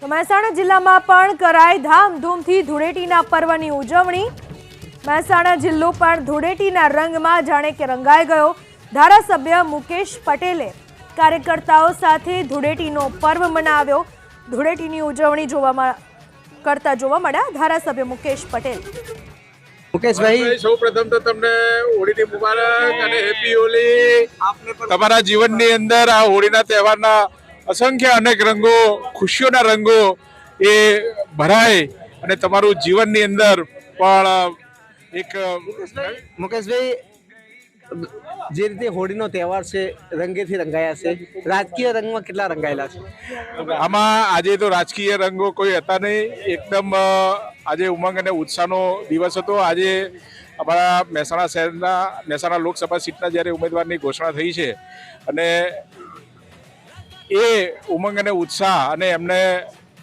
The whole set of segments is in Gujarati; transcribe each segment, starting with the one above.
તો મહેસાણા જિલ્લામાં પણ કરાઈ ધામધૂમથી ધૂળેટીના પર્વની ઉજવણી। મહેસાણા જિલ્લો પણ ધૂળેટીના રંગમાં જાણે કે રંગાઈ ગયો। ધારાસભ્ય મુકેશ પટેલે કાર્યકર્તાઓ સાથે ધૂળેટીનો પર્વ મનાવ્યો। ધૂળેટીની ઉજવણી કરતા જોવા મળ્યા ધારાસભ્ય મુકેશ પટેલ। मुकेश भाई સૌપ્રથમ તો તમને હોળીની મુબારક અને હેપી હોળી। તમારા જીવનની અંદર આ હોળીના તહેવારના અસંખ્ય અનેક રંગો, ખુશીઓના રંગો એ ભરાય અને તમારું જીવનની અંદર પણ એક मुकेश भाई જે રીતે હોળીનો તહેવાર છે રંગેથી રંગાયા છે, રાજકીય રંગમાં કેટલા રંગાયેલા છે? આમાં આજે તો રાજકીય રંગો કોઈ હતા નહીં, એકદમ આજે ઉમંગ અને ઉત્સાહનો દિવસ હતો। આજે અમારા મહેસાણા શહેરના મહેસાણા લોકસભા સીટના જ્યારે ઉમેદવારની ઘોષણા થઈ છે અને એ ઉમંગ અને ઉત્સાહ અને એમને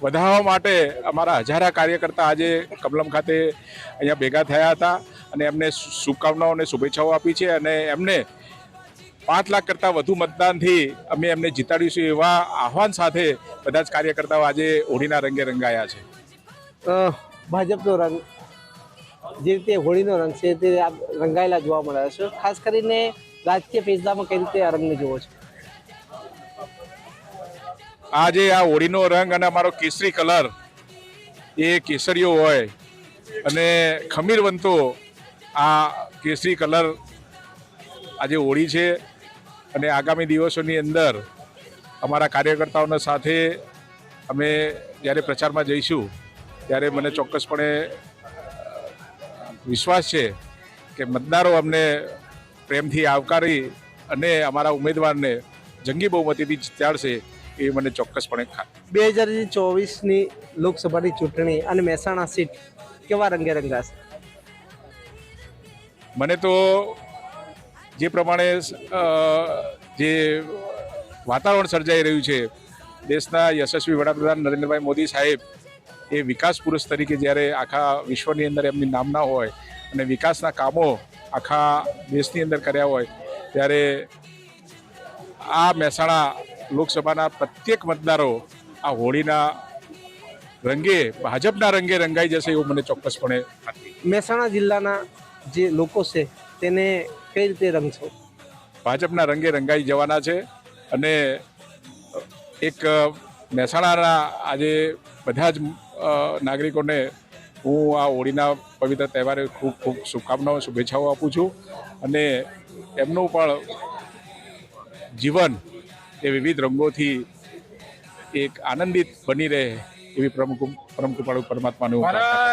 વધારવા માટે અમારા હજારા કાર્યકર્તા આજે કમલમ ખાતે અહીંયા ભેગા થયા હતા અને એમને શુભકામનાઓ અને શુભેચ્છાઓ આપી છે અને એમને 5 લાખ કરતાં વધુ મતદાનથી અમે એમને જીતાડીશું એવા આહવાન સાથે બધા જ કાર્યકર્તાઓ આજે હોળીના રંગે રંગાયા છે। ભાજપનો રંગ જે રીતે હોળીનો રંગ છે તે રંગાયેલા જોવા મળે છે, ખાસ કરીને રાજકીય પેજદામાં કઈ રીતે આ રંગને જોવો છો? આજે આ હોળીનો રંગ અને અમારો કેસરી કલર એ કેસરીઓ હોય અને ખમીર બનતો આ કેસરી કલર આજે હોળી છે અને આગામી દિવસોની અંદર અમારા કાર્યકર્તાઓના સાથે અમે જ્યારે પ્રચારમાં જઈશું ત્યારે મને ચોક્કસપણે વિશ્વાસ છે કે મતદારો અમને પ્રેમથી આવકારી અને અમારા ઉમેદવારને જંગી બહુમતીથી જીતાડશે એ મને ચોક્કસપણે 2024ની લોકસભાની ચૂંટણી અને મહેસાણા સીટ કેવા રંગે રંગાશે? મને તો જે પ્રમાણે જે વાતાવરણ સર્જાઈ રહ્યું છે, દેશના યશસ્વી વડાપ્રધાન નરેન્દ્રભાઈ મોદી સાહેબ એ વિકાસ પુરુષ તરીકે જ્યારે આખા વિશ્વની અંદર એમની નામના હોય અને વિકાસના કામો આખા દેશની અંદર કર્યા હોય ત્યારે આ મહેસાણા લોકસભાના પ્રત્યેક મતદારો આ હોળીના રંગે ભાજપના રંગે રંગાઈ જશે એવું મને ચોક્કસપણે ખાતરી। મહેસાણા જિલ્લાના જે લોકો છે તેને કઈ રીતે રંગશો? ભાજપના રંગે રંગાઈ જવાના છે અને એક મહેસાણાના આજે બધા જ નાગરિકોને હું આ હોળીના પવિત્ર તહેવારે ખૂબ ખૂબ શુભકામનાઓ શુભેચ્છાઓ આપું છું અને એમનું પણ જીવન એ વિવિધ રંગોથી એક આનંદિત બની રહે એવી પરમ કૃપાળુ પરમાત્માને હું પ્રાર્થના કરું છું।